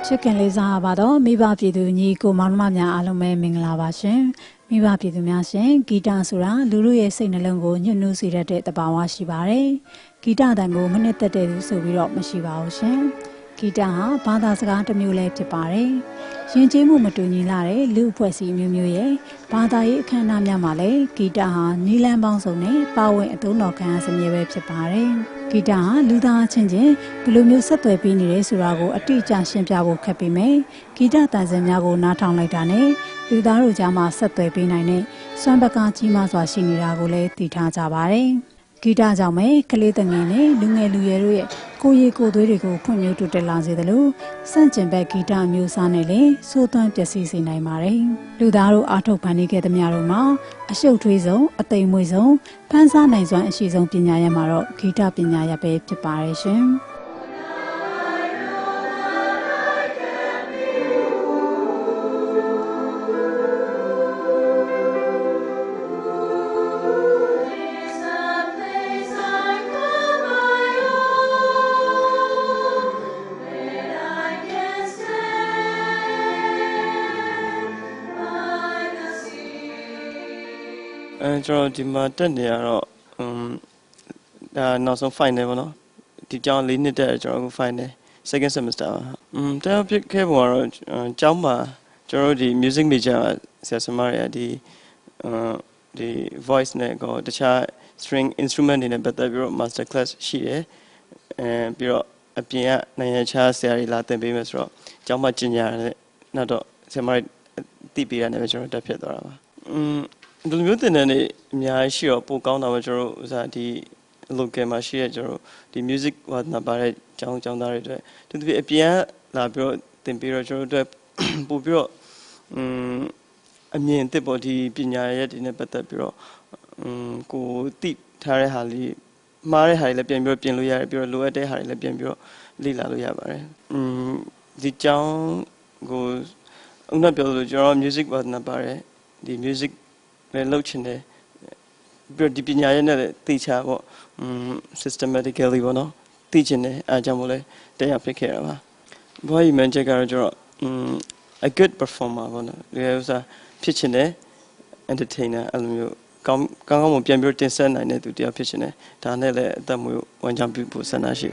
Chicken Lizabado, Miba Pidu, Nico Marmania Alume Minglavashin, Miba Pidu Masin, Gita Sura, Lulu Sinalongo, you know, see that the Bawashi Bare, Gita the moment that they so we rock Mashiva Ocean, Gita, Padas Gata Mule Tipare, Shinjimu Matuni Lare, Lu Puesi Mumuye, Pada Kanamia Male, Gita, Nilan Bonsone, Power and Tonokas and Yewe Tipare. Gita, Luda Change, Blue Satwe Pini Surago, a teacher Shimpavo Capime, Gita Tazanago Natan Latane, Ludaru Jama Satwe Pinine, Swambaka Chimas Washiniragole, Tita Zabare, Gita Jame, Kalitangene, Lunge Luyeru, Koye Kodurigo, Punyo to Telazi the Lu, Sanchin Gita Musanele, Sultan Jessis in Aimare, Ludaru Ato Panic at the Miaruma, a show treason, a tamuizo, Pansa Naizon and she's on Pinaya Maro, Gita Pinaya Babe Preparation. Cho di ma ten ne ro now some fine no di jang li nit de cho fine second semester ta phit khe bo ro chaung ma cho di music major sia sama ya di voice ne ko ta cha string instrument ne bat ta pi ro master class shi de pi ro a pin ya nayan cha sia ri la tin pai me so ro chaung ma jin nya ne na do sia ma ti pi ya ne cho ta phit twa ba The music and the show, Pokon, the local machine, the music was not bad. John Darry to be a piano, labro, temperature, Pupio, I mean, the body, Pina yet in a better bureau, go deep, Tare Halley, Mare Halapian European Luya, Bureau Luade Halapian Bureau, Lila Luya. The John goes, not build your music was not bad. The music. Lochine, Birdipina, teacher, systematically, no, teaching a jamole, they are pick care of. Boy, you mentioned a good performer, there was a pitching entertainer, and come on, Piamber Tinson, I need to do a pitching, Tanele, Damu, one jump people, Sanashi.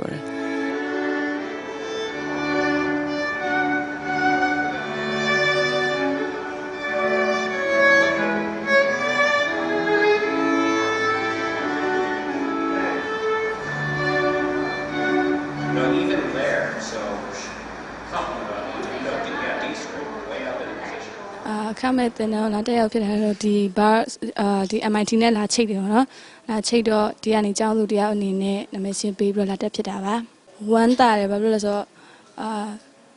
Come at the now, not the bars, the MIT Nella Chido, La Chido, Diani Jalu Diani, the Messi Bibra La Deputava. One time, Babulazo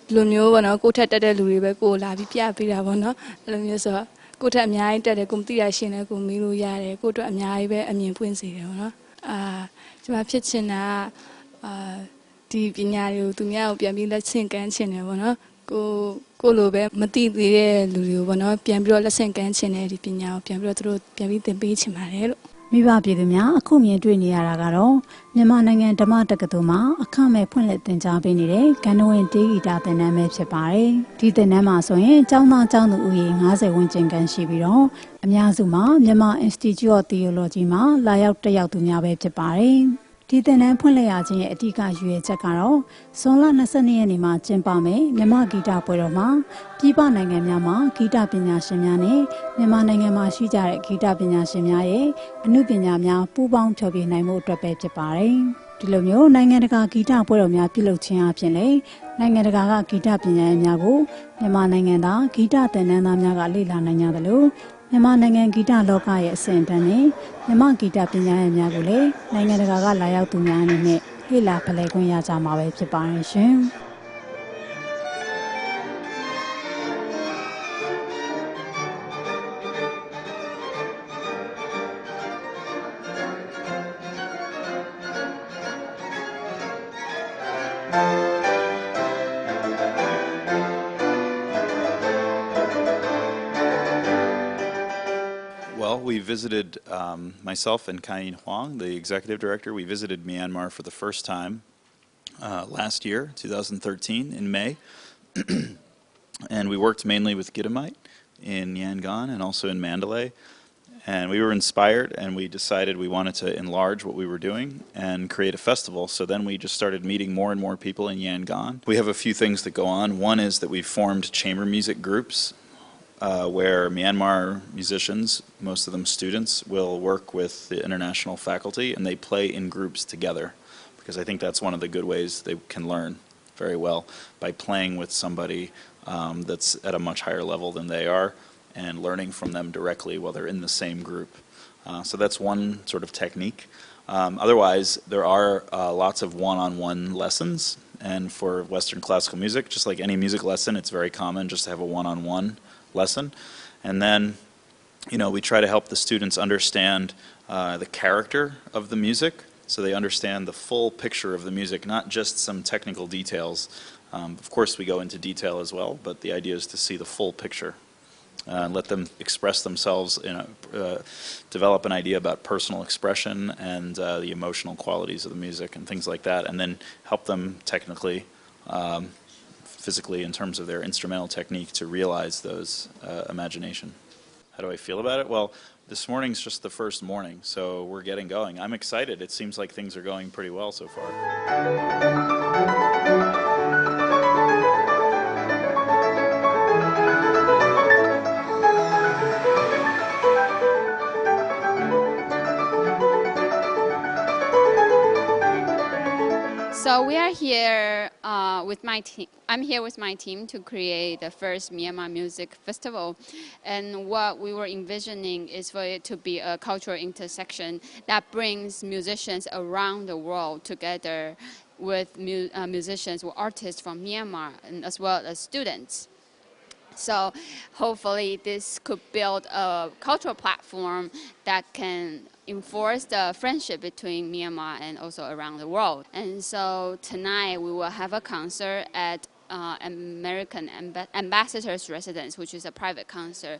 Lunio, and go to the Louis, go La Vipia Piravona, Lumioso, go to Amia, the Gumtia Shina, Gumilu Yare, go to Amia, and Mian Quincy. To my pitching the Pinario to me out, Biami, let's sink and chin, go lobe, Mati, Lulu, Piambro, la Sencan, Pina, Piambro, Piavi, the beach, Marel. Miba Pidumia, a Kumi Drini Aragaro, Yamanang and Tamatacatuma, a Kame Punlet and Jabinide, Cano and Tigita and Name Separe, Tita Nama Soe, Jama Jan Ui, Haze Winchin and Shibiro, Amyazuma, Yama Institute of Theology, lie out the Yatumia Separe. Tita and Puleaji, Etika Yue Chacaro, Sola Nasani Anima, Chimpame, Yama Gita Puroma, Pipa Nangama, Gita Pina Shimiane, Yama Nangama Shija, Gita Pina Shimiae, Nupinamia, Pubang Chobi Namo Trape Chapare, Tilomio, Nangaka Gita Puromia Pilochia Pile, Nangaka Gita Pina Yago, Yama Nanganda, Gita Tenanaga Lila Nanyadalu. Yaman and Gita Loka at Saint Anne, Yaman Gita Pina and Yagule, Nanganaga Laya to Yanine, Hila Palegonia Jama preparation. Well, we visited, myself and Kain Huang, the executive director, we visited Myanmar for the first time last year, 2013, in May. And we worked mainly with Gidamite in Yangon and also in Mandalay. And we were inspired, and we decided we wanted to enlarge what we were doing and create a festival. So then we just started meeting more and more people in Yangon. We have a few things that go on. One is that we've formed chamber music groups where Myanmar musicians, most of them students, will work with the international faculty, and they play in groups together, because I think that's one of the good ways they can learn very well, by playing with somebody that's at a much higher level than they are, and learning from them directly while they're in the same group. So that's one sort of technique. Otherwise, there are lots of one-on-one lessons, and for Western classical music, just like any music lesson, it's very common just to have a one-on-one lesson. And then, you know, we try to help the students understand the character of the music, so they understand the full picture of the music, not just some technical details. Of course, we go into detail as well, but the idea is to see the full picture. And let them express themselves, develop an idea about personal expression and the emotional qualities of the music and things like that, and then help them technically, physically, in terms of their instrumental technique to realize those imagination. How do I feel about it? Well, this morning's just the first morning, so we're getting going. I'm excited. It seems like things are going pretty well so far. So we are here with my team. I'm here with my team to create the first Myanmar Music Festival. And what we were envisioning is for it to be a cultural intersection that brings musicians around the world together with musicians or artists from Myanmar, and as well as students. So hopefully this could build a cultural platform that can enforce the friendship between Myanmar and also around the world. And so tonight we will have a concert at American Ambassador's Residence, which is a private concert.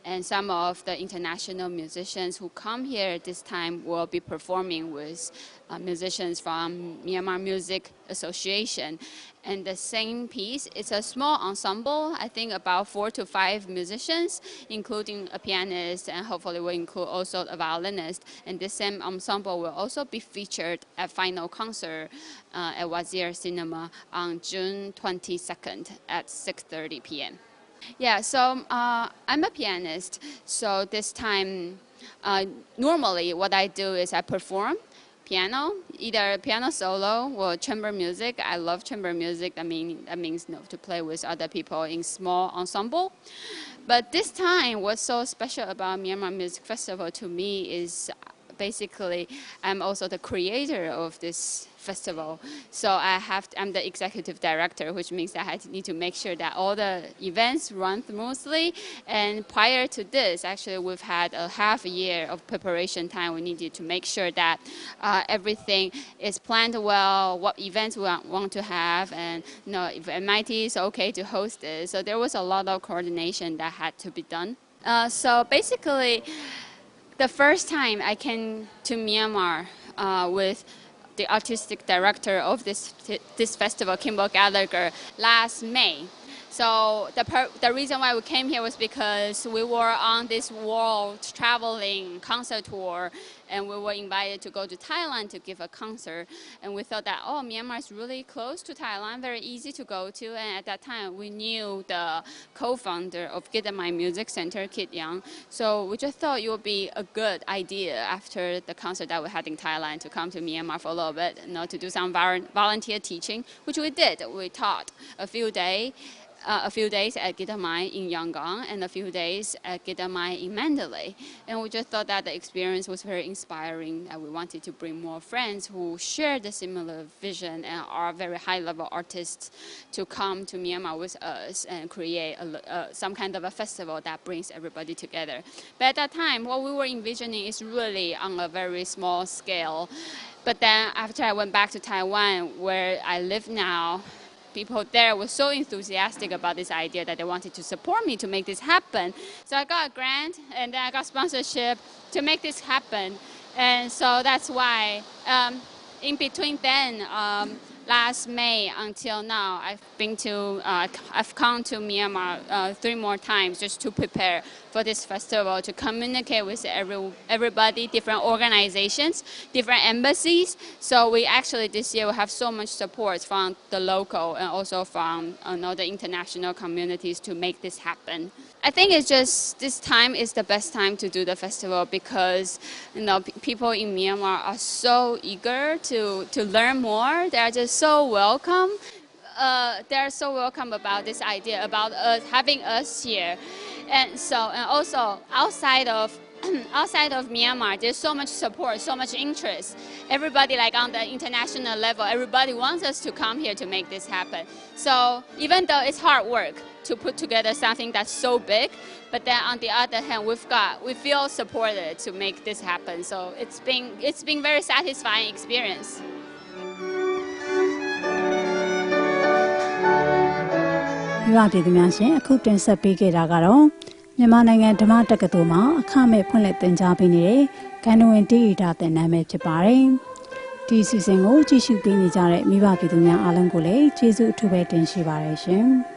And some of the international musicians who come here this time will be performing with musicians from Myanmar Music Association. And the same piece, it's a small ensemble, I think about 4 to 5 musicians, including a pianist, and hopefully will include also a violinist. And this same ensemble will also be featured at final concert at Wazir Cinema on June 22nd at 6:30 p.m. Yeah, so I'm a pianist, so this time, normally what I do is I perform piano, either piano solo or chamber music. I love chamber music. That means to play with other people in small ensemble. But this time, what's so special about Myanmar Music Festival to me is basically I'm also the creator of this festival. So I'm the executive director, which means that I need to make sure that all the events run smoothly. And prior to this, actually, we've had a half a year of preparation time. We needed to make sure that everything is planned well, what events we want to have, and if MIT is okay to host it. So there was a lot of coordination that had to be done. So basically, the first time I came to Myanmar with the artistic director of this festival, Kimball Gallagher, last May. So the reason why we came here was because we were on this world traveling concert tour, and we were invited to go to Thailand to give a concert. And we thought that, Myanmar is really close to Thailand, very easy to go to. And at that time, we knew the co-founder of Gidamite Music Center, Kit Young. So we just thought it would be a good idea after the concert that we had in Thailand to come to Myanmar for a little bit, to do some volunteer teaching, which we did. We taught a few days at Gidamite in Yangon and a few days at Gidamite in Mandalay. And we just thought that the experience was very inspiring, and we wanted to bring more friends who share the similar vision and are very high-level artists to come to Myanmar with us and create some kind of a festival that brings everybody together. But at that time, what we were envisioning is really on a very small scale. But then after I went back to Taiwan, where I live now, people there were so enthusiastic about this idea that they wanted to support me to make this happen. So I got a grant, and then I got sponsorship to make this happen. And so that's why in between then, last May until now, I've come to Myanmar 3 more times just to prepare for this festival, to communicate with everybody, different organizations, different embassies. So we actually this year will have so much support from the local and also from the international communities to make this happen. I think it's just this time is the best time to do the festival because people in Myanmar are so eager to learn more. They are just so welcome. They are so welcome about this idea about having us here, and also outside of Myanmar, there's so much support, so much interest. Everybody, like on the international level, everybody wants us to come here to make this happen. So even though it's hard work to put together something that's so big, but then on the other hand, we feel supported to make this happen. So it's been very satisfying experience. မိဘပြည်သူများရှင်အခုတင်ဆက်ပေးခဲ့တာကတော့မြန်မာနိုင်ငံဓမ္မတက္ကသိုလ်မှာအခမဲ့ဖွင့်လှစ်သင်ကြားပေးနေတဲ့ဂန္ဓဝင်တေးဂီတသင်တန်းပဲဖြစ်ပါတယ်။ဒီအစီအစဉ်ကိုကြည့်ရှုပေးနေကြတဲ့မိဘပြည်သူများအားလုံးကိုလည်းကျေးဇူးအထူးပဲတင်ရှိပါတယ်ရှင်။